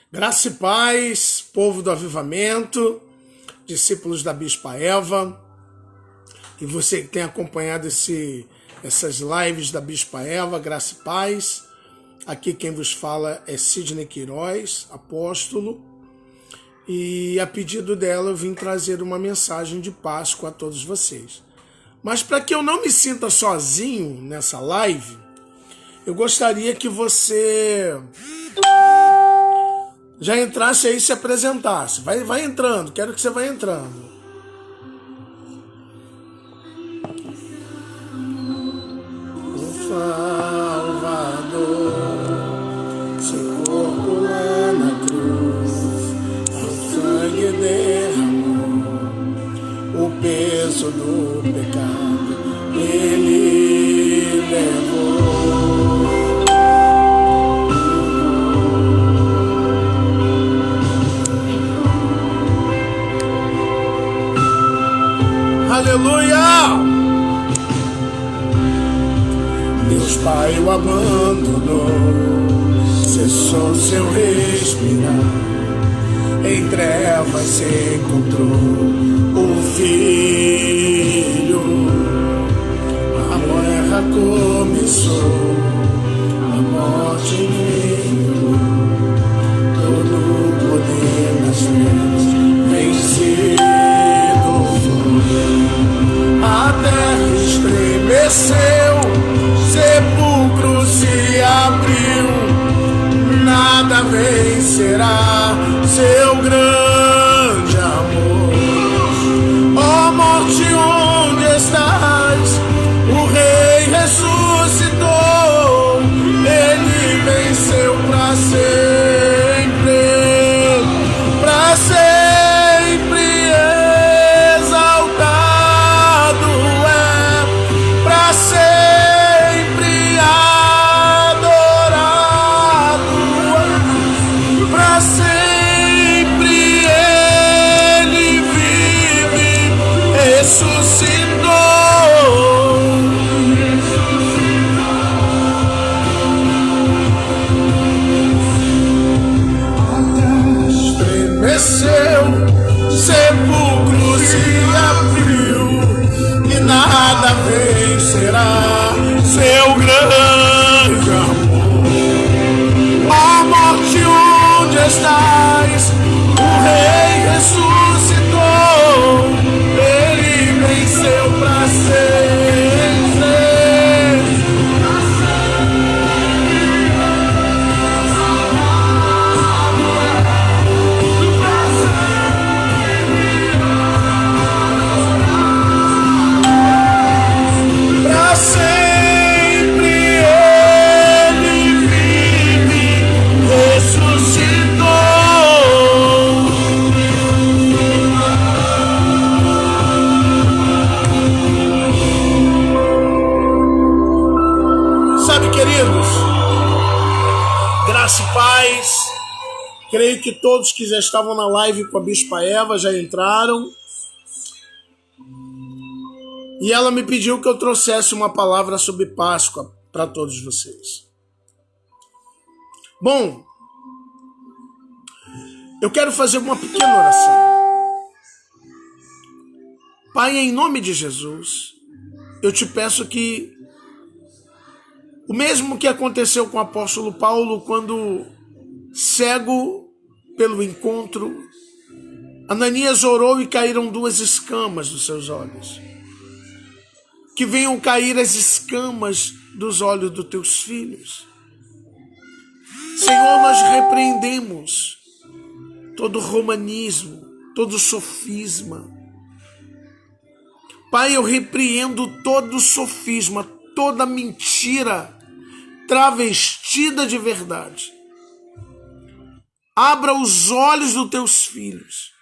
Graça e paz, povo do avivamento, discípulos da Bispa Eva, e você que tem acompanhado essas lives da Bispa Eva, graça e paz. Aqui quem vos fala é Sidney Queiroz, apóstolo, e a pedido dela eu vim trazer uma mensagem de Páscoa a todos vocês. Mas para que eu não me sinta sozinho nessa live, eu gostaria que você já entrasse aí e se apresentasse. Vai entrando, quero que você vá entrando. O Salvador, seu corpo lá na cruz, ao sangue derramou, o peso do pecado ele levou. Aleluia! Deus Pai o abandonou, cessou seu respirar, em trevas se encontrou o Filho. A guerra começou, a morte inimigo, todo o poder das trevas vencido foi. A terra estremeceu, sepulcro se abriu, nada vencerá seu grande amor. Ó morte, onde estás? O Rei ressuscitou, ele venceu para sempre, para sempre exaltado é, para sempre adorado é, para sempre ele vive, ressuscitou. Estremeceu, sepulcro se abriu, e nada vencerá seu grande amor. Ó morte, onde estás? O Rei ressuscitou, ele venceu para sempre. Para sempre ele vive, ressuscitou. Sabe, queridos, graça e paz. Creio que todos que já estavam na live com a Bispa Eva já entraram. E ela me pediu que eu trouxesse uma palavra sobre Páscoa para todos vocês. Bom, eu quero fazer uma pequena oração. Pai, em nome de Jesus, eu te peço que o mesmo que aconteceu com o apóstolo Paulo quando, cego pelo encontro, Ananias orou e caíram 2 escamas dos seus olhos. Que venham cair as escamas dos olhos dos teus filhos. Senhor, nós repreendemos todo romanismo, todo sofisma. Pai, eu repreendo todo sofisma, toda mentira travestida de verdade. Abra os olhos dos teus filhos,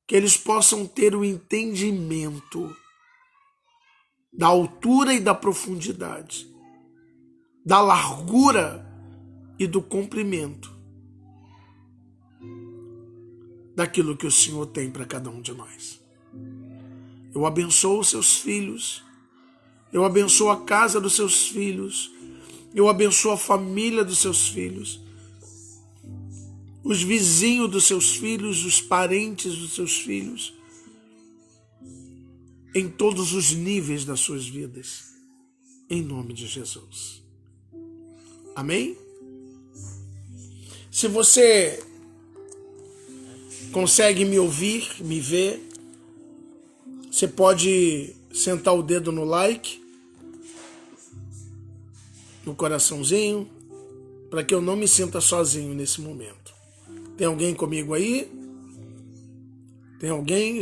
que eles possam ter o entendimento da altura e da profundidade, da largura e do comprimento daquilo que o Senhor tem para cada um de nós. Eu abençoo os seus filhos, eu abençoo a casa dos seus filhos, eu abençoo a família dos seus filhos. os vizinhos dos seus filhos, os parentes dos seus filhos, em todos os níveis das suas vidas, em nome de Jesus. Amém? Se você consegue me ouvir, me ver, você pode sentar o dedo no like, no coraçãozinho, para que eu não me sinta sozinho nesse momento. Tem alguém comigo aí? Tem alguém?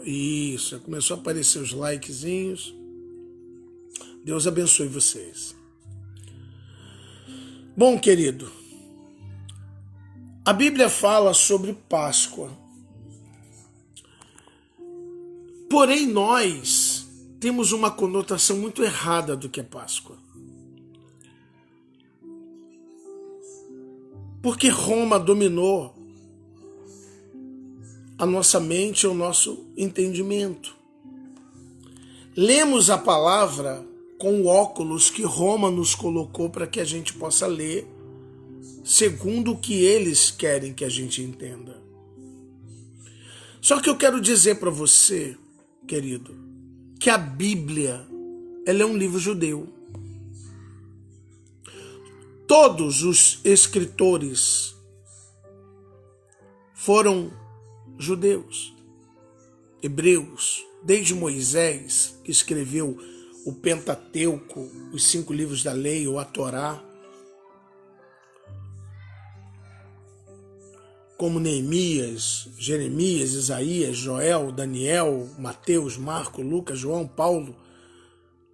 Isso, começou a aparecer os likezinhos. Deus abençoe vocês. Bom, querido, a Bíblia fala sobre Páscoa. Porém, nós temos uma conotação muito errada do que é Páscoa. Porque Roma dominou a nossa mente, o nosso entendimento. Lemos a palavra com o óculos que Roma nos colocou para que a gente possa ler segundo o que eles querem que a gente entenda. Só que eu quero dizer para você, querido, que a Bíblia, ela é um livro judeu. Todos os escritores foram judeus, hebreus, desde Moisés, que escreveu o Pentateuco, os 5 livros da lei, ou a Torá, como Neemias, Jeremias, Isaías, Joel, Daniel, Mateus, Marcos, Lucas, João, Paulo,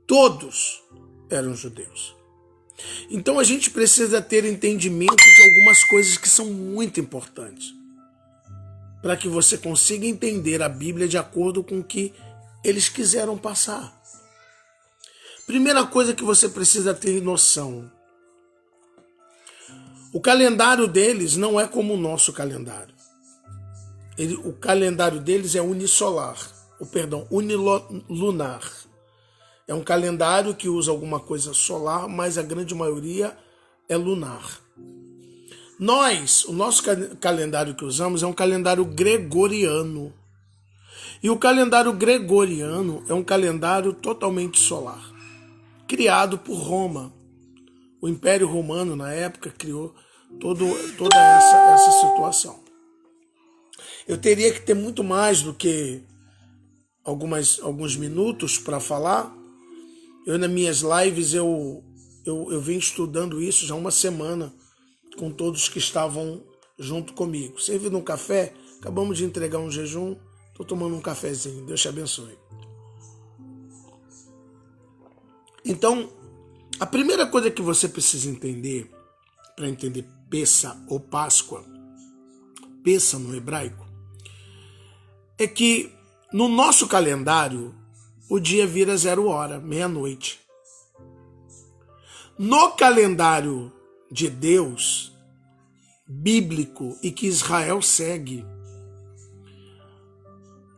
todos eram judeus. Então a gente precisa ter entendimento de algumas coisas que são muito importantes para que você consiga entender a Bíblia de acordo com o que eles quiseram passar. Primeira coisa que você precisa ter noção: o calendário deles não é como o nosso calendário. O calendário deles é unilunar. É um calendário que usa alguma coisa solar, mas a grande maioria é lunar. O nosso calendário que usamos é um calendário gregoriano. E o calendário gregoriano é um calendário totalmente solar, criado por Roma. O Império Romano, na época, criou toda essa situação. Eu teria que ter muito mais do que alguns minutos para falar. Nas minhas lives, eu venho estudando isso já há uma semana com todos que estavam junto comigo. Servindo um café, acabamos de entregar um jejum, estou tomando um cafezinho. Deus te abençoe. Então, a primeira coisa que você precisa entender, para entender Pessa ou Páscoa, Pessa no hebraico, é que no nosso calendário o dia vira 0 hora, meia-noite. No calendário de Deus, bíblico e que Israel segue,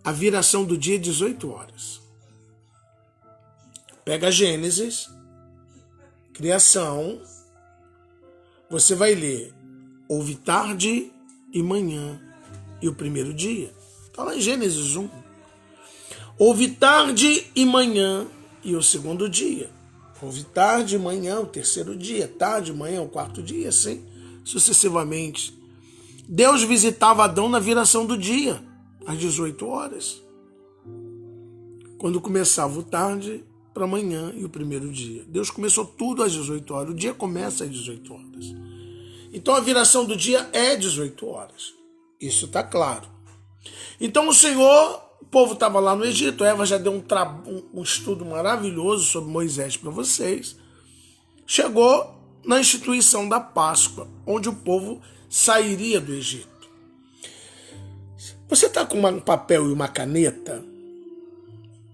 a viração do dia é 18 horas. Pega Gênesis, criação, você vai ler: houve tarde e manhã e o primeiro dia. Está lá em Gênesis 1. Houve tarde e manhã e o segundo dia. Houve tarde e manhã o terceiro dia. Tarde e manhã o quarto dia, assim sucessivamente. Deus visitava Adão na viração do dia, às 18 horas. Quando começava o tarde para amanhã e o primeiro dia. Deus começou tudo às 18 horas. O dia começa às 18 horas. Então a viração do dia é 18 horas. Isso está claro. Então o povo estava lá no Egito. Eva já deu um estudo maravilhoso sobre Moisés para vocês. Chegou na instituição da Páscoa, onde o povo sairia do Egito. Você está com um papel e uma caneta?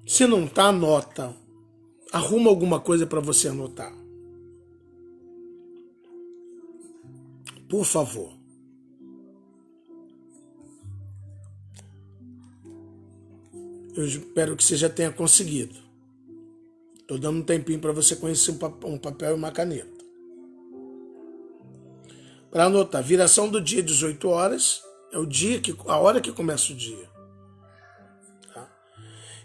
Se não está, anota. Arruma alguma coisa para você anotar. Por favor. Eu espero que você já tenha conseguido. Estou dando um tempinho para você conhecer um papel e uma caneta. para anotar. Viração do dia, 18 horas, é a hora que começa o dia. Tá?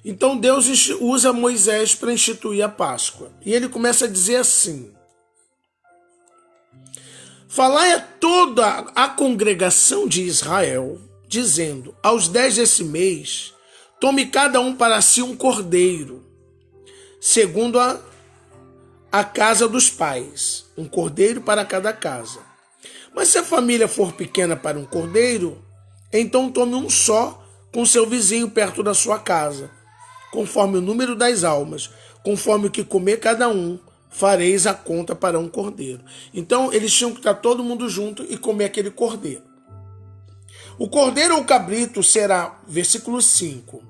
Então Deus usa Moisés para instituir a Páscoa. E ele começa a dizer assim: falai a toda a congregação de Israel, dizendo, aos 10 desse mês, tome cada um para si um cordeiro, segundo a casa dos pais, um cordeiro para cada casa. Mas se a família for pequena para um cordeiro, então tome um só com seu vizinho perto da sua casa, conforme o número das almas, conforme o que comer cada um, fareis a conta para um cordeiro. Então eles tinham que estar todo mundo junto e comer aquele cordeiro. O cordeiro ou cabrito será, versículo 5.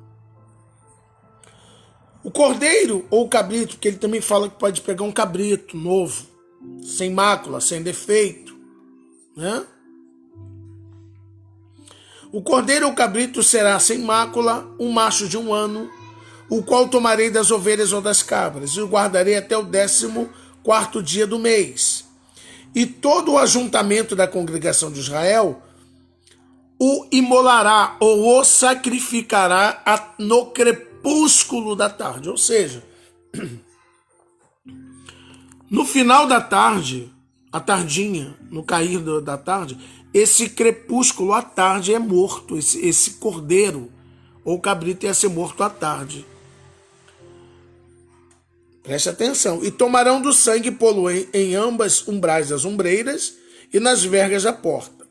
O cordeiro ou cabrito, que ele também fala que pode pegar um cabrito novo, sem mácula, sem defeito, né? O cordeiro ou cabrito será sem mácula, um macho de 1 ano, o qual tomarei das ovelhas ou das cabras, e o guardarei até o 14º dia do mês. E todo o ajuntamento da congregação de Israel o imolará ou o sacrificará no crepúsculo da tarde. Ou seja, no final da tarde, a tardinha, no cair da tarde, esse crepúsculo à tarde é morto, esse cordeiro ou cabrito ia ser morto à tarde. Preste atenção. E tomarão do sangue e pô-lo em ambas umbrais das ombreiras e nas vergas da porta,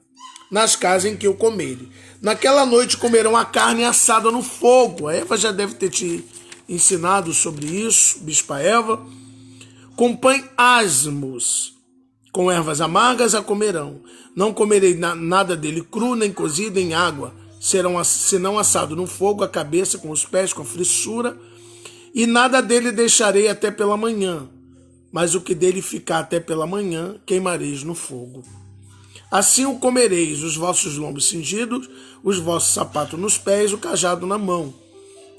nas casas em que o comerem. Naquela noite comerão a carne assada no fogo. A Eva já deve ter te ensinado sobre isso, Bispa Eva. Com pães asmos, com ervas amargas a comerão. Não comerei nada dele cru, nem cozido em água. Senão assado no fogo, a cabeça com os pés, com a frissura. E nada dele deixarei até pela manhã, mas o que dele ficar até pela manhã, queimareis no fogo. Assim o comereis, os vossos lombos cingidos, os vossos sapatos nos pés, o cajado na mão,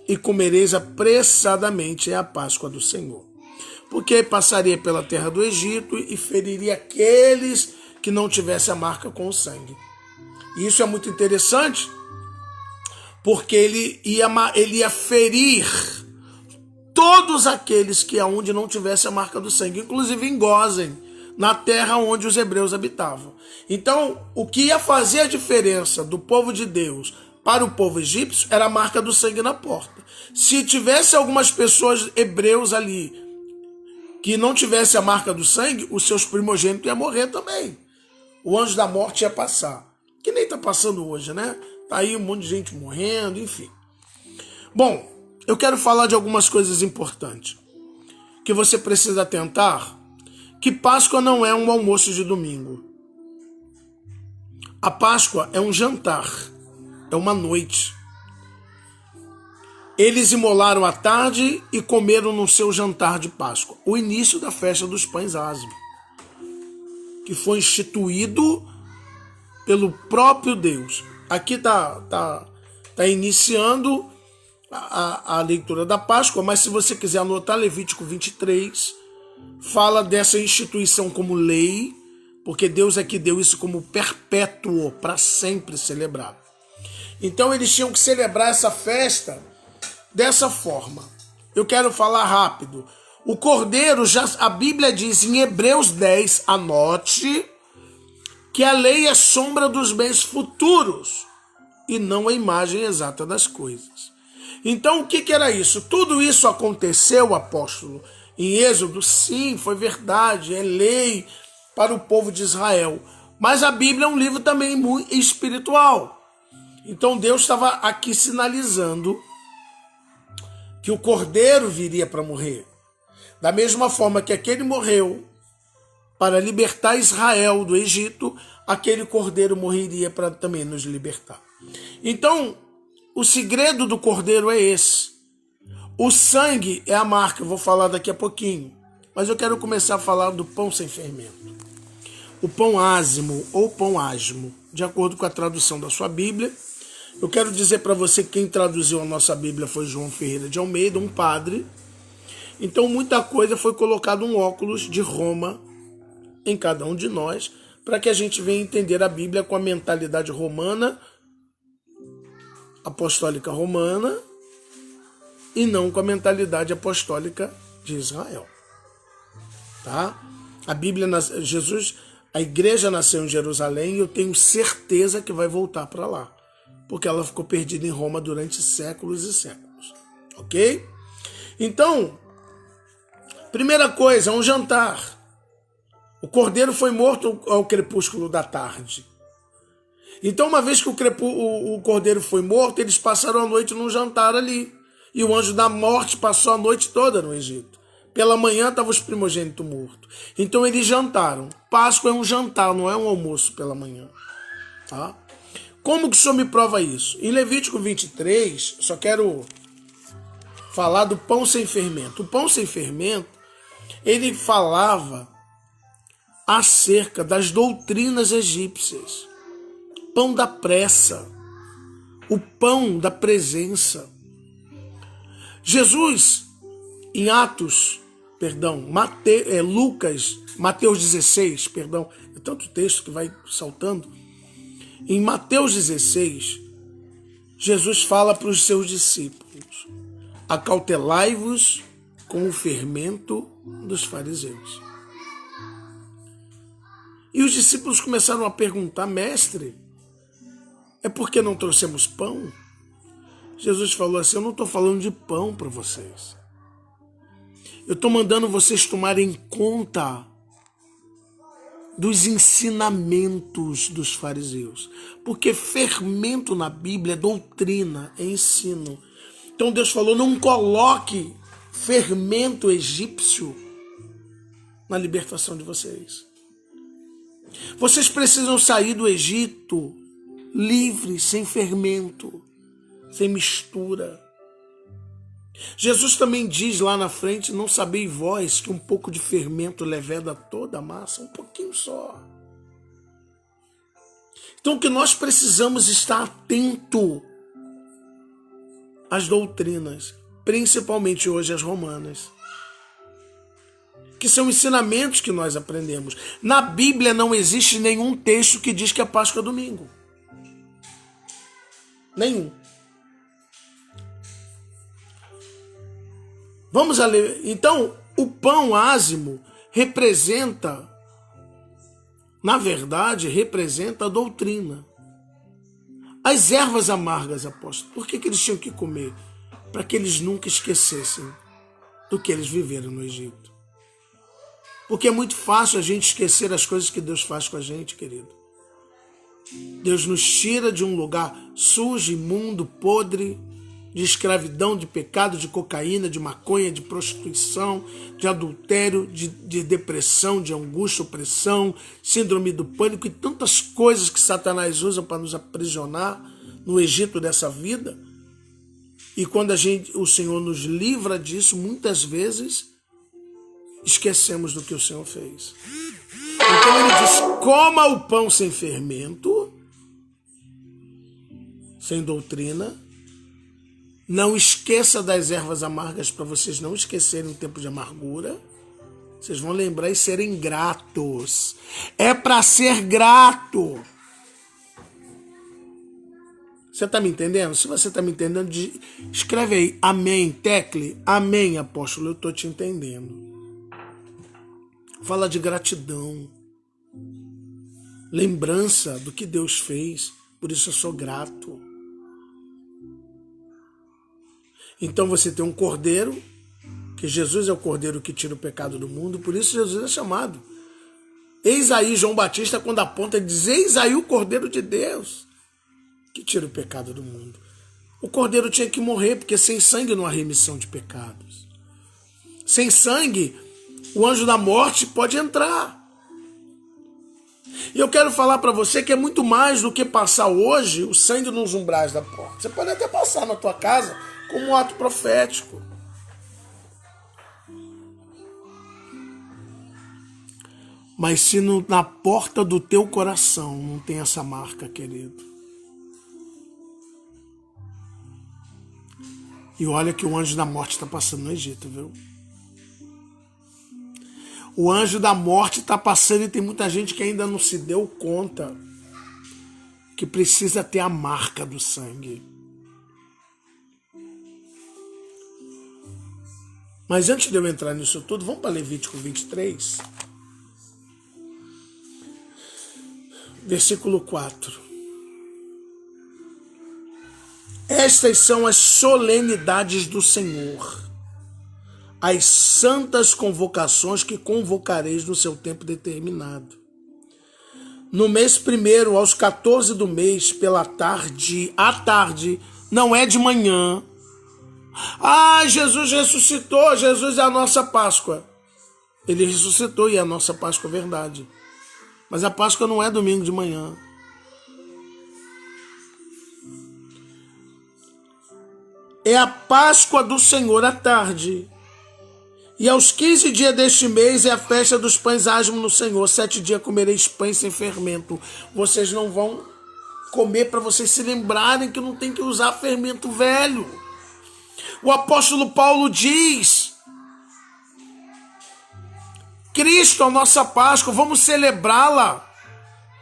e comereis apressadamente a Páscoa do Senhor. Porque passaria pela terra do Egito e feriria aqueles que não tivessem a marca com o sangue. E isso é muito interessante, porque ele ia ferir todos aqueles que aonde não tivesse a marca do sangue, inclusive em Gósen, na terra onde os hebreus habitavam. Então, o que ia fazer a diferença do povo de Deus para o povo egípcio era a marca do sangue na porta. Se tivesse algumas pessoas hebreus ali que não tivesse a marca do sangue, os seus primogênitos iam morrer também. O anjo da morte ia passar. Que nem está passando hoje, né? Tá aí um monte de gente morrendo, enfim. Bom, eu quero falar de algumas coisas importantes que você precisa atentar, que Páscoa não é um almoço de domingo. A Páscoa é um jantar, é uma noite. Eles imolaram à tarde e comeram no seu jantar de Páscoa, o início da festa dos pães asmos, que foi instituído pelo próprio Deus. Aqui tá iniciando a leitura da Páscoa, mas se você quiser anotar, Levítico 23 fala dessa instituição como lei, porque Deus é que deu isso como perpétuo, para sempre celebrar. Então eles tinham que celebrar essa festa dessa forma. Eu quero falar rápido. O cordeiro, a Bíblia diz em Hebreus 10, anote, que a lei é sombra dos bens futuros e não a imagem exata das coisas. Então, o que era isso? Tudo isso aconteceu, apóstolo, em Êxodo? Sim, foi verdade, é lei para o povo de Israel. Mas a Bíblia é um livro também muito espiritual. Então, Deus estava aqui sinalizando que o cordeiro viria para morrer. Da mesma forma que aquele morreu para libertar Israel do Egito, aquele cordeiro morreria para também nos libertar. Então, o segredo do cordeiro é esse. O sangue é a marca, eu vou falar daqui a pouquinho. Mas eu quero começar a falar do pão sem fermento. O pão ázimo ou pão asmo, de acordo com a tradução da sua Bíblia. Eu quero dizer para você que quem traduziu a nossa Bíblia foi João Ferreira de Almeida, um padre. Então muita coisa foi colocada um óculos de Roma em cada um de nós para que a gente venha entender a Bíblia com a mentalidade romana, apostólica romana, e não com a mentalidade apostólica de Israel. Tá? A Bíblia, Jesus, a igreja nasceu em Jerusalém e eu tenho certeza que vai voltar para lá, porque ela ficou perdida em Roma durante séculos e séculos. Ok? Então, primeira coisa, um jantar. O cordeiro foi morto ao crepúsculo da tarde. Então, uma vez que o cordeiro foi morto, eles passaram a noite num jantar ali. E o anjo da morte passou a noite toda no Egito. Pela manhã estavam os primogênitos mortos. Então eles jantaram. Páscoa é um jantar, não é um almoço pela manhã. Tá? Como que o Senhor me prova isso? Em Levítico 23, só quero falar do pão sem fermento. O pão sem fermento, ele falava acerca das doutrinas egípcias. Pão da pressa. O pão da presença. Jesus, em Mateus 16, é tanto texto que vai saltando. Em Mateus 16, Jesus fala para os seus discípulos: acautelai-vos com o fermento dos fariseus. E os discípulos começaram a perguntar: mestre, é porque não trouxemos pão? Jesus falou assim: eu não estou falando de pão para vocês. Eu estou mandando vocês tomarem conta dos ensinamentos dos fariseus. Porque fermento na Bíblia é doutrina, é ensino. Então Deus falou: não coloque fermento egípcio na libertação de vocês. Vocês precisam sair do Egito livres, sem fermento, sem mistura. Jesus também diz lá na frente: não sabeis vós que um pouco de fermento leveda toda a massa? Um pouquinho só. Então que nós precisamos estar atento às doutrinas, principalmente hoje as romanas, que são ensinamentos que nós aprendemos. Na Bíblia não existe nenhum texto que diz que a Páscoa é domingo. Nenhum. Vamos a ler. Então, o pão ázimo representa, na verdade, representa a doutrina. As ervas amargas, apóstolo, por que eles tinham que comer? Para que eles nunca esquecessem do que eles viveram no Egito. Porque é muito fácil a gente esquecer as coisas que Deus faz com a gente, querido. Deus nos tira de um lugar sujo, imundo, podre, de escravidão, de pecado, de cocaína, de maconha, de prostituição, de adultério, de depressão, de angústia, opressão, síndrome do pânico e tantas coisas que Satanás usa para nos aprisionar no Egito dessa vida. E quando o Senhor nos livra disso, muitas vezes esquecemos do que o Senhor fez. Então ele diz: coma o pão sem fermento, sem doutrina. Não esqueça das ervas amargas para vocês não esquecerem o tempo de amargura. Vocês vão lembrar e serem gratos. É para ser grato. Você está me entendendo? Se você está me entendendo, escreve aí: amém, tecle. Amém, apóstolo, eu estou te entendendo. Fala de gratidão. Lembrança do que Deus fez. Por isso eu sou grato. Então você tem um cordeiro, que Jesus é o cordeiro que tira o pecado do mundo, por isso Jesus é chamado. Eis aí João Batista, quando aponta, ele diz: eis aí o cordeiro de Deus, que tira o pecado do mundo. O cordeiro tinha que morrer, porque sem sangue não há remissão de pecados. Sem sangue, o anjo da morte pode entrar. E eu quero falar para você que é muito mais do que passar hoje o sangue nos umbrais da porta. Você pode até passar na tua casa como um ato profético. Mas se na porta do teu coração não tem essa marca, querido. E olha que o anjo da morte está passando no Egito, viu? O anjo da morte está passando e tem muita gente que ainda não se deu conta que precisa ter a marca do sangue. Mas antes de eu entrar nisso tudo, vamos para Levítico 23, versículo 4. Estas são as solenidades do Senhor, as santas convocações que convocareis no seu tempo determinado. No mês primeiro, aos 14 do mês, pela tarde, à tarde, não é de manhã. Ah, Jesus ressuscitou, Jesus é a nossa Páscoa. Ele ressuscitou e é a nossa Páscoa, é verdade. Mas a Páscoa não é domingo de manhã. É a Páscoa do Senhor à tarde. E aos 15 dias deste mês é a festa dos pães asmos no Senhor. 7 dias comereis pães sem fermento. Vocês não vão comer para vocês se lembrarem que não tem que usar fermento velho. O apóstolo Paulo diz: Cristo, a nossa Páscoa, vamos celebrá-la.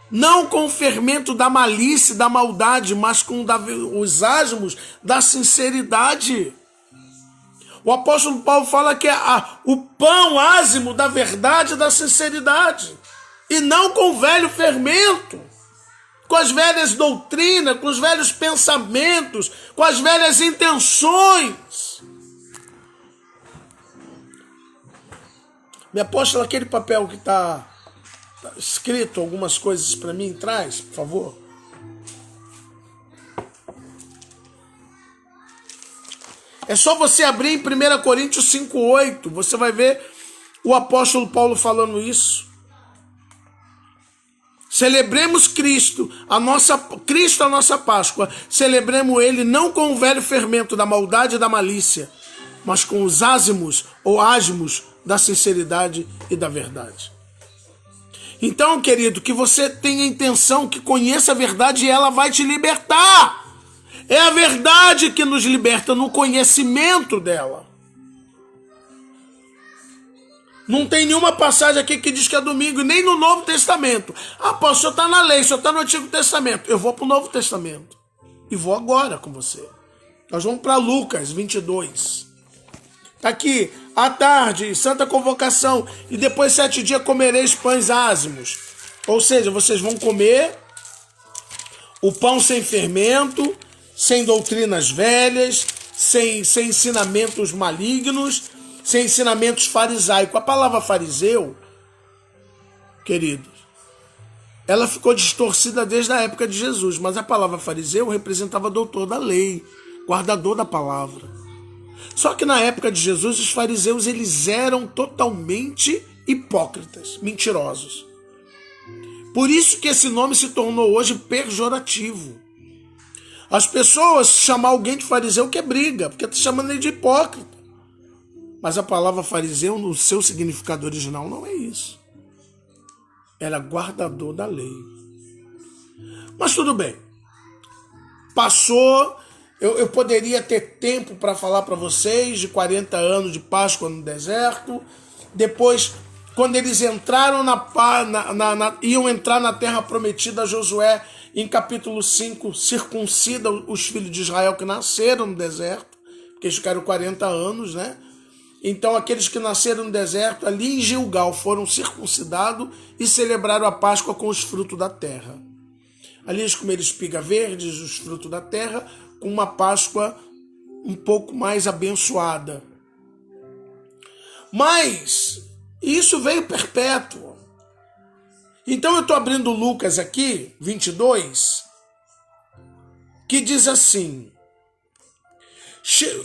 Não com o fermento da malícia, da maldade, mas com os asmos da sinceridade. O apóstolo Paulo fala que é o pão ázimo da verdade e da sinceridade. E não com o velho fermento, com as velhas doutrinas, com os velhos pensamentos, com as velhas intenções. Me apóstolo, aquele papel que está escrito algumas coisas para mim, traz, por favor. É só você abrir em 1 Coríntios 5,8. Você vai ver o apóstolo Paulo falando isso. Celebremos Cristo, a nossa Páscoa. Celebremos ele não com o velho fermento da maldade e da malícia, mas com os ázimos ou asmos da sinceridade e da verdade. Então, querido, que você tenha intenção, que conheça a verdade e ela vai te libertar. É a verdade que nos liberta no conhecimento dela. Não tem nenhuma passagem aqui que diz que é domingo, nem no Novo Testamento. Ah, pô, o senhor está na lei, o senhor está no Antigo Testamento. Eu vou para o Novo Testamento. E vou agora com você. Nós vamos para Lucas 22. Está aqui, à tarde, santa convocação, e depois 7 dias comereis pães ázimos. Ou seja, vocês vão comer o pão sem fermento, sem doutrinas velhas, sem ensinamentos malignos, sem ensinamentos farisaicos. A palavra fariseu, queridos, ela ficou distorcida desde a época de Jesus, mas a palavra fariseu representava doutor da lei, guardador da palavra. Só que na época de Jesus, os fariseus eles eram totalmente hipócritas, mentirosos. Por isso que esse nome se tornou hoje pejorativo. As pessoas chamar alguém de fariseu que é briga, porque está chamando ele de hipócrita. Mas a palavra fariseu, no seu significado original, não é isso. Era guardador da lei. Mas tudo bem. Passou, eu poderia ter tempo para falar para vocês de 40 anos de Páscoa no deserto. Depois, quando eles entraram iam entrar na terra prometida, Josué, em capítulo 5, circuncida os filhos de Israel que nasceram no deserto, porque eles ficaram 40 anos, né? Então aqueles que nasceram no deserto, ali em Gilgal, foram circuncidados e celebraram a Páscoa com os frutos da terra. Ali eles comeram espiga verdes, os frutos da terra, com uma Páscoa um pouco mais abençoada. Mas isso veio perpétuo. Então eu estou abrindo Lucas aqui, 22, que diz assim,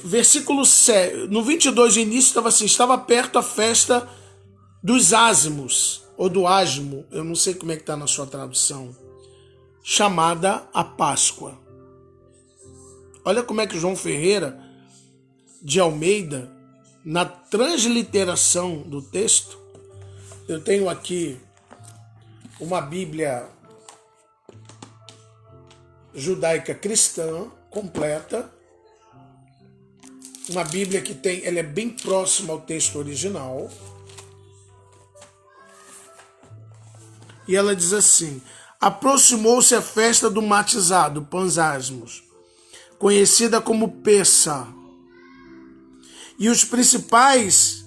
versículo 7, no 22 o início estava assim, estava perto a festa dos ázimos, ou do asmo, eu não sei como é que está na sua tradução, chamada a Páscoa. Olha como é que João Ferreira de Almeida, na transliteração do texto, eu tenho aqui uma Bíblia judaica cristã completa, uma Bíblia que ela é bem próxima ao texto original. E ela diz assim: aproximou-se a festa do matizado, Pansasmos, conhecida como Pessa. E os principais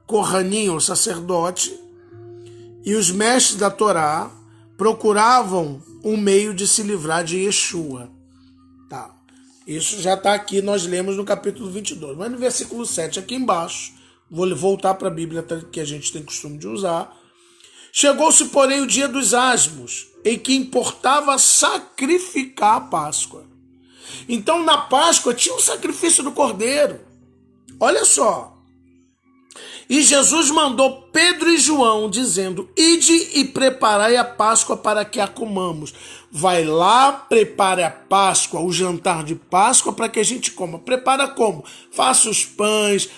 Kohanim, o sacerdote, e os mestres da Torá procuravam um meio de se livrar de Yeshua. Tá. Isso já está aqui, nós lemos no capítulo 22. Mas no versículo 7, aqui embaixo, vou voltar para a Bíblia que a gente tem costume de usar. Chegou-se, porém, o dia dos asmos, em que importava sacrificar a Páscoa. Então, na Páscoa, tinha um sacrifício do cordeiro. Olha só. E Jesus mandou Pedro e João, dizendo: ide e preparai a Páscoa para que a comamos. Vai lá, prepare a Páscoa, o jantar de Páscoa, para que a gente coma. Prepara como? Faça os pães,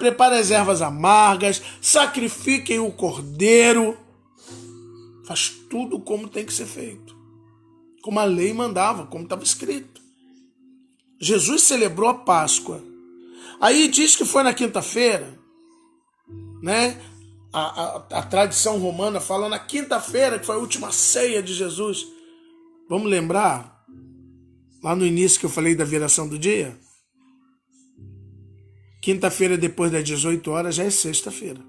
prepare as ervas amargas, sacrifiquem o cordeiro. Faz tudo como tem que ser feito. Como a lei mandava, como estava escrito. Jesus celebrou a Páscoa. Aí diz que foi na quinta-feira, né? A tradição romana fala na quinta-feira, que foi a última ceia de Jesus. Vamos lembrar? Lá no início que eu falei da viração do dia? Quinta-feira depois das 18 horas já é sexta-feira.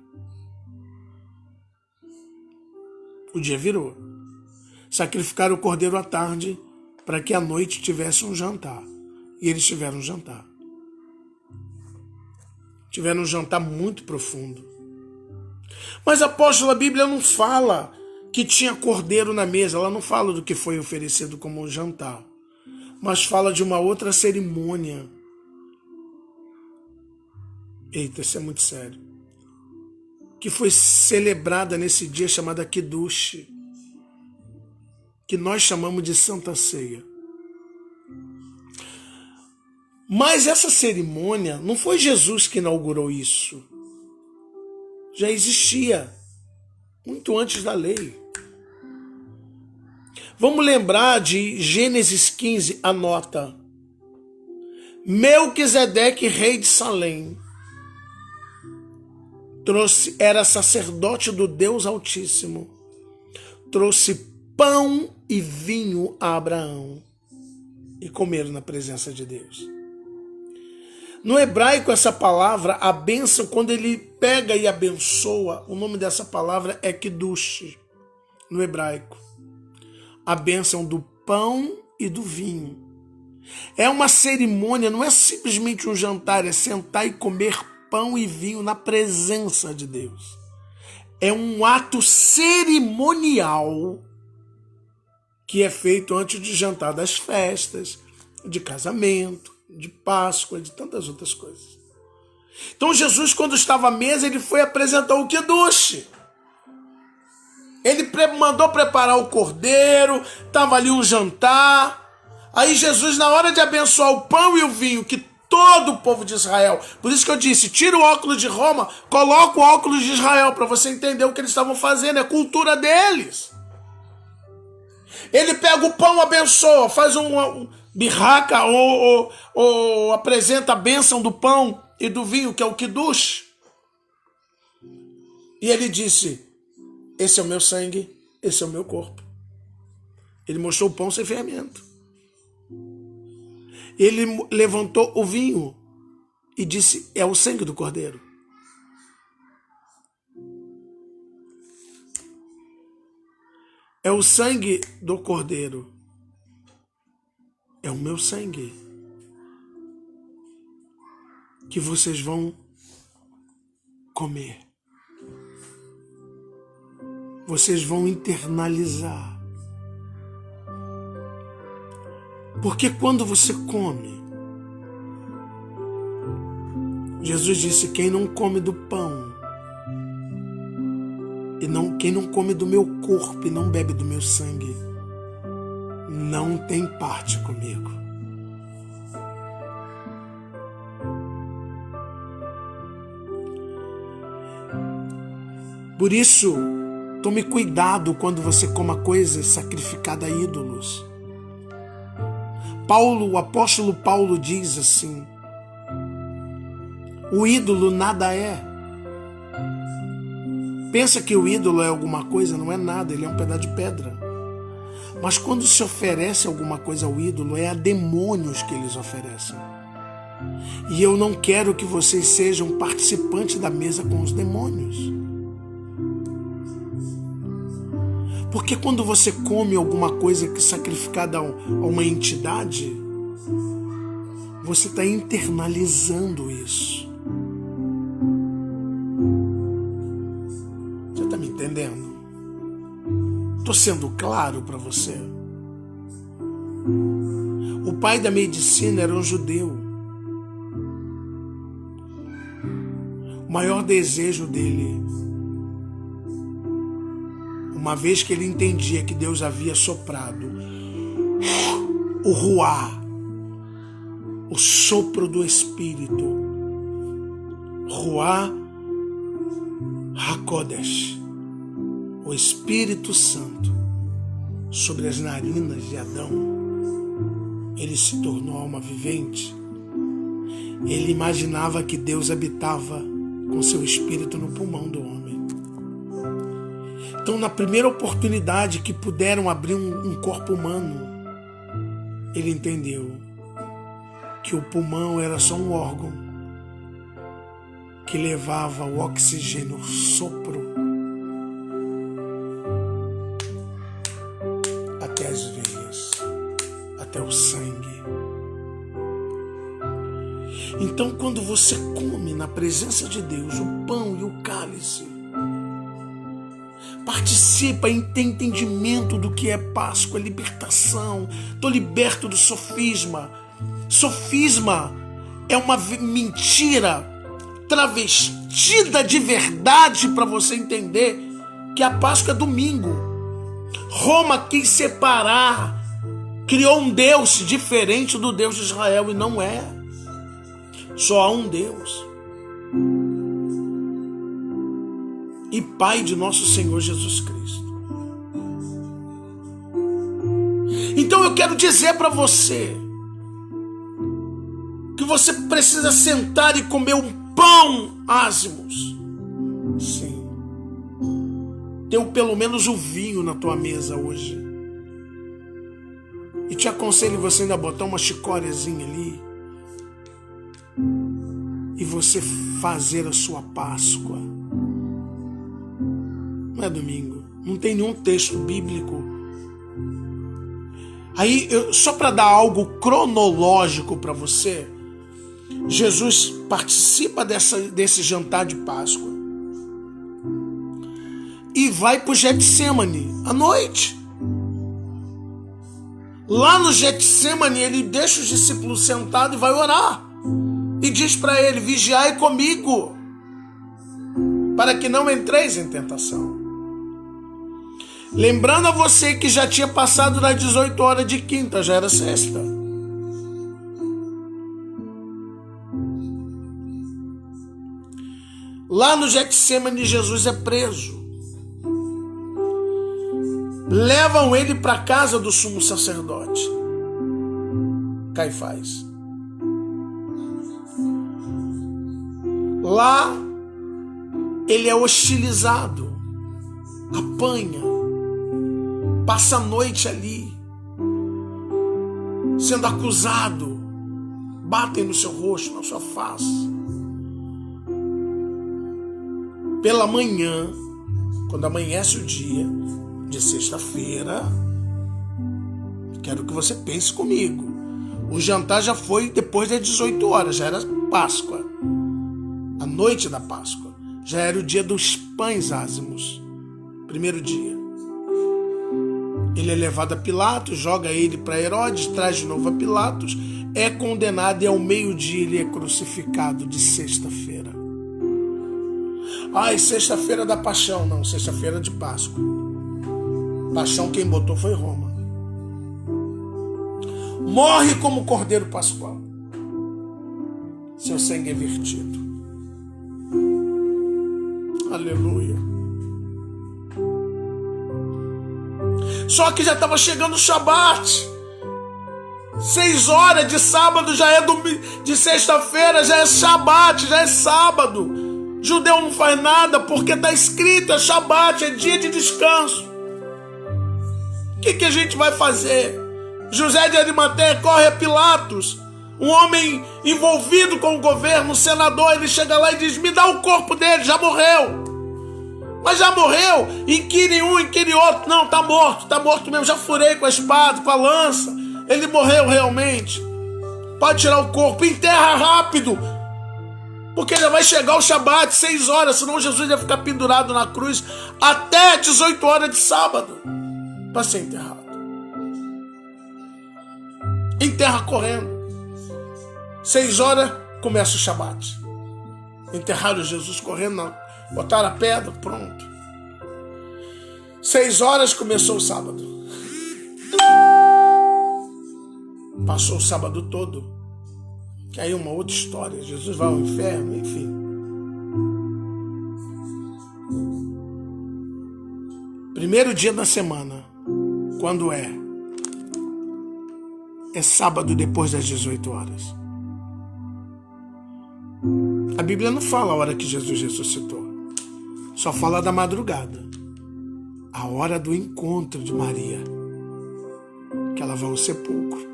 O dia virou. Sacrificaram o cordeiro à tarde para que à noite tivesse um jantar. E eles tiveram um jantar. Tiveram um jantar muito profundo. Mas, apóstolo, a Bíblia não fala que tinha cordeiro na mesa. Ela não fala do que foi oferecido como um jantar. Mas fala de uma outra cerimônia. Eita, isso é muito sério. Que foi celebrada nesse dia chamada Kiddush. Que nós chamamos de Santa Ceia. Mas essa cerimônia, não foi Jesus que inaugurou isso. Já existia, muito antes da lei. Vamos lembrar de Gênesis 15, anota. Melquisedeque, rei de Salém, era sacerdote do Deus Altíssimo. Trouxe pão e vinho a Abraão e comeram na presença de Deus. No hebraico, essa palavra, a bênção, quando ele pega e abençoa, o nome dessa palavra é Kiddush, no hebraico. A bênção do pão e do vinho. É uma cerimônia, não é simplesmente um jantar, é sentar e comer pão e vinho na presença de Deus. É um ato cerimonial que é feito antes de jantar das festas, de casamento, de Páscoa, de tantas outras coisas. Então Jesus, quando estava à mesa, ele foi apresentar o Kiddush. Ele mandou preparar o cordeiro, estava ali um jantar. Aí Jesus, na hora de abençoar o pão e o vinho, que todo o povo de Israel, por isso que eu disse, tira o óculos de Roma, coloca o óculos de Israel, para você entender o que eles estavam fazendo, é a cultura deles. Ele pega o pão, abençoa, faz um birraca ou apresenta a bênção do pão e do vinho, que é o Kiddush. E ele disse: esse é o meu sangue, esse é o meu corpo. Ele mostrou o pão sem fermento. Ele levantou o vinho e disse: é o sangue do cordeiro. É o sangue do cordeiro. É o meu sangue que vocês vão comer. Vocês vão internalizar. Porque quando você come, Jesus disse: quem não come do pão, quem não come do meu corpo e não bebe do meu sangue, não tem parte comigo. Por isso, tome cuidado quando você coma coisas sacrificadas a ídolos. O apóstolo Paulo diz assim: o ídolo nada é. Pensa que o ídolo é alguma coisa? Não é nada, ele é um pedaço de pedra. Mas quando se oferece alguma coisa ao ídolo, é a demônios que eles oferecem. E eu não quero que vocês sejam participantes da mesa com os demônios. Porque quando você come alguma coisa que é sacrificada a uma entidade, você está internalizando isso. Você está me entendendo? Estou sendo claro para você? O pai da medicina era um judeu. O maior desejo dele, uma vez que ele entendia que Deus havia soprado o ruá, o sopro do Espírito, ruá HaKodesh, o Espírito Santo, sobre as narinas de Adão, ele se tornou alma vivente. Ele imaginava que Deus habitava com seu espírito no pulmão do homem. Então, na primeira oportunidade que puderam abrir um corpo humano, ele entendeu que o pulmão era só um órgão que levava o oxigênio, o sopro, até as veias, até o sangue. Então, quando você come na presença de Deus o pão e o cálice, participa e tem entendimento do que é Páscoa, libertação. Estou liberto do sofisma. Sofisma é uma mentira travestida de verdade para você entender que a Páscoa é domingo. Roma quis separar, criou um Deus diferente do Deus de Israel e não é. Só há um Deus. E Pai de nosso Senhor Jesus Cristo. Então eu quero dizer para você que você precisa sentar e comer um pão ázimos. Sim. Ter pelo menos o vinho na tua mesa hoje. E te aconselho você ainda botar uma chicóriazinha ali e você fazer a sua Páscoa. Não é domingo, não tem nenhum texto bíblico. Aí, só para dar algo cronológico para você, Jesus participa desse jantar de Páscoa e vai para o Getsêmani à noite. Lá no Getsêmani, ele deixa os discípulos sentados e vai orar. E diz para ele: vigiai comigo, para que não entreis em tentação. Lembrando a você que já tinha passado das 18 horas de quinta, já era sexta. Lá no Getsêmani, Jesus é preso. Levam ele para a casa do sumo sacerdote, Caifás. Lá ele é hostilizado, apanha, passa a noite ali, sendo acusado, batem no seu rosto, na sua face. Pela manhã, quando amanhece o dia de sexta-feira, quero que você pense comigo, o jantar já foi depois das 18 horas, já era Páscoa. A noite da Páscoa, já era o dia dos pães ázimos, primeiro dia. Ele é levado a Pilatos, joga ele para Herodes, traz de novo a Pilatos, é condenado e ao meio-dia ele é crucificado de sexta-feira. Ai, sexta-feira da paixão, não, sexta-feira de Páscoa. Paixão quem botou foi Roma. Morre como cordeiro pascual. Seu sangue é vertido. Aleluia. Só que já estava chegando o Shabat. 6 horas de sábado já é de sexta-feira, já é Shabat, já é sábado. Judeu não faz nada porque está escrito, é Shabat, é dia de descanso. O que a gente vai fazer? José de Arimateia corre a Pilatos, um homem envolvido com o governo, um senador, ele chega lá e diz, me dá o corpo dele, já morreu. Mas já morreu, inquire um, inquire outro, não, tá morto mesmo, já furei com a espada, com a lança, ele morreu realmente. Pode tirar o corpo, enterra rápido, porque já vai chegar o Shabat, 6 horas, senão Jesus ia ficar pendurado na cruz até 18 horas de sábado, para ser enterrado. Enterra correndo. 6 horas, começa o Shabat. Enterraram Jesus correndo, botaram a pedra, pronto. 6 horas, começou o sábado. Passou o sábado todo. Que aí é uma outra história. Jesus vai ao inferno, enfim. Primeiro dia da semana. Quando é? É sábado depois das 18 horas. A Bíblia não fala a hora que Jesus ressuscitou. Só fala da madrugada. A hora do encontro de Maria. Que ela vai ao sepulcro.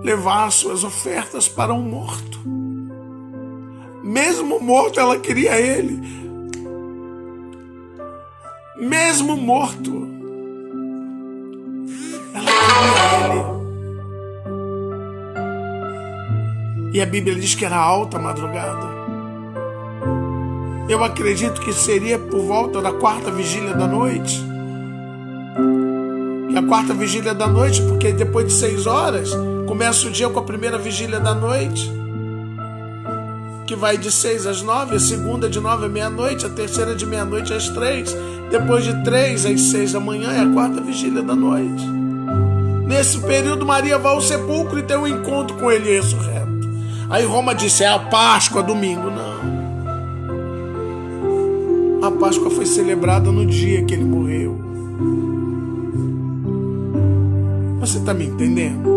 Levar suas ofertas para um morto. Mesmo morto, ela queria ele. Mesmo morto, ela queria ele. E a Bíblia diz que era alta madrugada. Eu acredito que seria por volta da 4ª vigília da noite. Que a 4ª vigília da noite, porque depois de 6 horas, começa o dia com a primeira vigília da noite, que vai de 6 às 9, a segunda de 9 à meia-noite, a terceira de meia-noite às 3, depois de 3 às 6 da manhã é a 4ª vigília da noite. Nesse período, Maria vai ao sepulcro e tem um encontro com ele ressurreto. Aí Roma disse, é a Páscoa, domingo. Não. A Páscoa foi celebrada no dia que ele morreu. Você está me entendendo?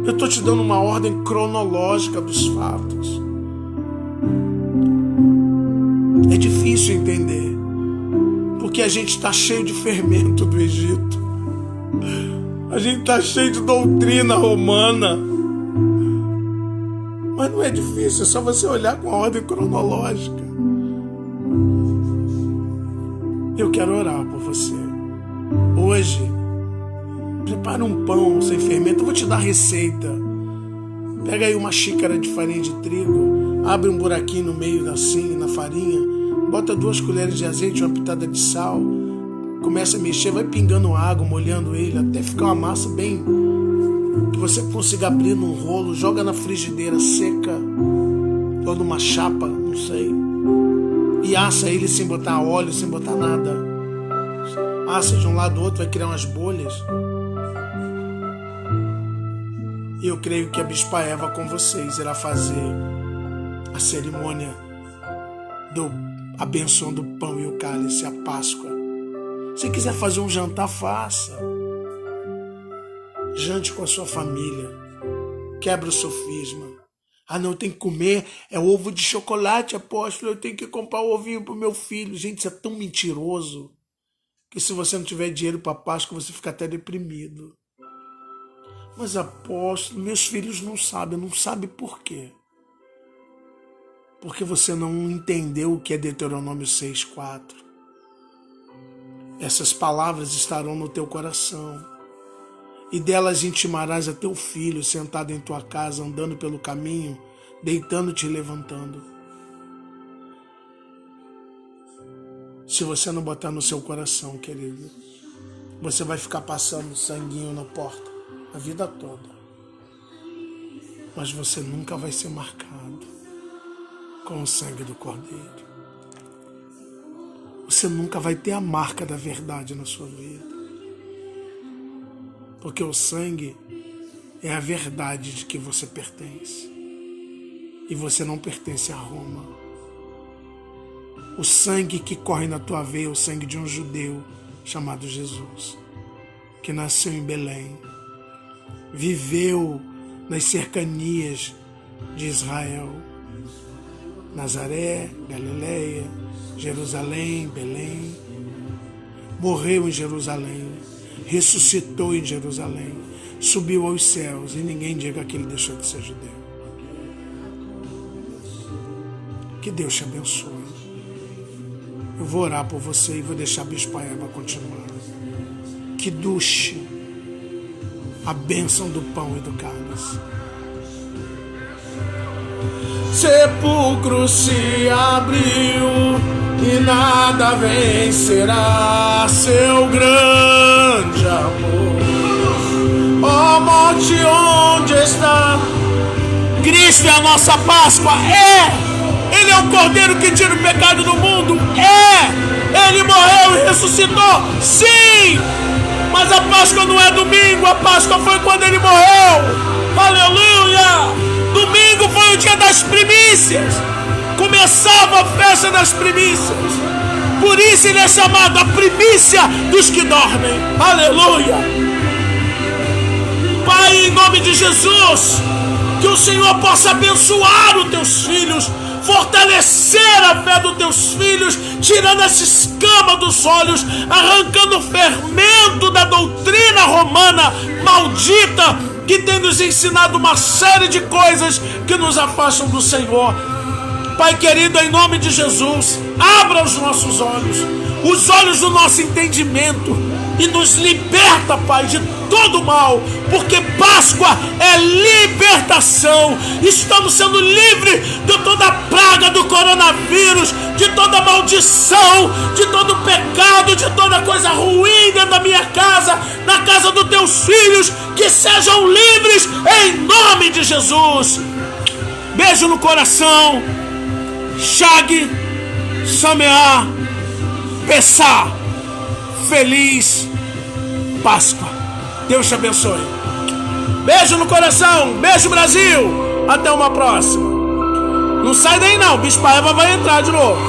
Eu estou te dando uma ordem cronológica dos fatos. É difícil entender, porque a gente está cheio de fermento do Egito. A gente está cheio de doutrina romana. Mas não é difícil, é só você olhar com a ordem cronológica. Eu quero orar por você. Hoje, prepara um pão sem fermento. Eu vou te dar a receita. Pega aí uma xícara de farinha de trigo, abre um buraquinho no meio assim, na farinha, bota 2 colheres de azeite, uma pitada de sal, começa a mexer, vai pingando água, molhando ele, até ficar uma massa bem... que você consiga abrir num rolo, joga na frigideira seca, ou numa chapa, não sei, e assa ele sem botar óleo, sem botar nada. Assa de um lado do outro, vai criar umas bolhas. E eu creio que a Bispa Eva com vocês irá fazer a cerimônia do abençoando o pão e o cálice, a Páscoa. Se quiser fazer um jantar, faça. Jante com a sua família. Quebra o sofisma. Ah, não, eu tenho que comer, é ovo de chocolate, apóstolo, eu tenho que comprar o ovinho pro meu filho. Gente, isso é tão mentiroso que se você não tiver dinheiro para Páscoa, você fica até deprimido. Mas apóstolo, meus filhos não sabem por quê. Porque você não entendeu o que é Deuteronômio 6,4. Essas palavras estarão no teu coração, e delas intimarás a teu filho sentado em tua casa, andando pelo caminho, deitando-te e levantando. Se você não botar no seu coração, querido, você vai ficar passando sanguinho na porta a vida toda. Mas você nunca vai ser marcado com o sangue do Cordeiro. Você nunca vai ter a marca da verdade na sua vida. Porque o sangue é a verdade de que você pertence. E você não pertence a Roma. O sangue que corre na tua veia é o sangue de um judeu chamado Jesus, que nasceu em Belém, viveu nas cercanias de Israel. Nazaré, Galileia, Jerusalém, Belém. Morreu em Jerusalém, ressuscitou em Jerusalém, subiu aos céus, e ninguém diga que ele deixou de ser judeu. Que Deus te abençoe. Eu vou orar por você e vou deixar a Bispa Eva continuar. Que duche a bênção do pão e do cálice. Sepulcro se abriu e nada vencerá seu grande amor. Ó morte, onde está? Cristo é a nossa Páscoa. Ele é o Cordeiro que tira o pecado do mundo. Ele morreu e ressuscitou. Sim, mas a Páscoa não é domingo. A Páscoa foi quando ele morreu. Aleluia. Domingo foi o dia das primícias. Começava a festa das primícias. Por isso ele é chamado a primícia dos que dormem. Aleluia. Pai, em nome de Jesus, que o Senhor possa abençoar os teus filhos, fortalecer a fé dos teus filhos, tirando essa escama dos olhos, arrancando o fermento da doutrina romana maldita, que tem nos ensinado uma série de coisas que nos afastam do Senhor. Pai querido, em nome de Jesus, abra os nossos olhos, os olhos do nosso entendimento, e nos liberta, Pai, de todo mal, porque Páscoa é libertação. Estamos sendo livres de toda a praga do coronavírus, de toda maldição, de todo pecado, de toda coisa ruim dentro da minha casa, na casa dos teus filhos, que sejam livres em nome de Jesus. Beijo no coração. Shag, Sameá, Pessá. Feliz Páscoa. Deus te abençoe. Beijo no coração. Beijo, Brasil. Até uma próxima. Não sai daí não. Bispa Eva vai entrar de novo.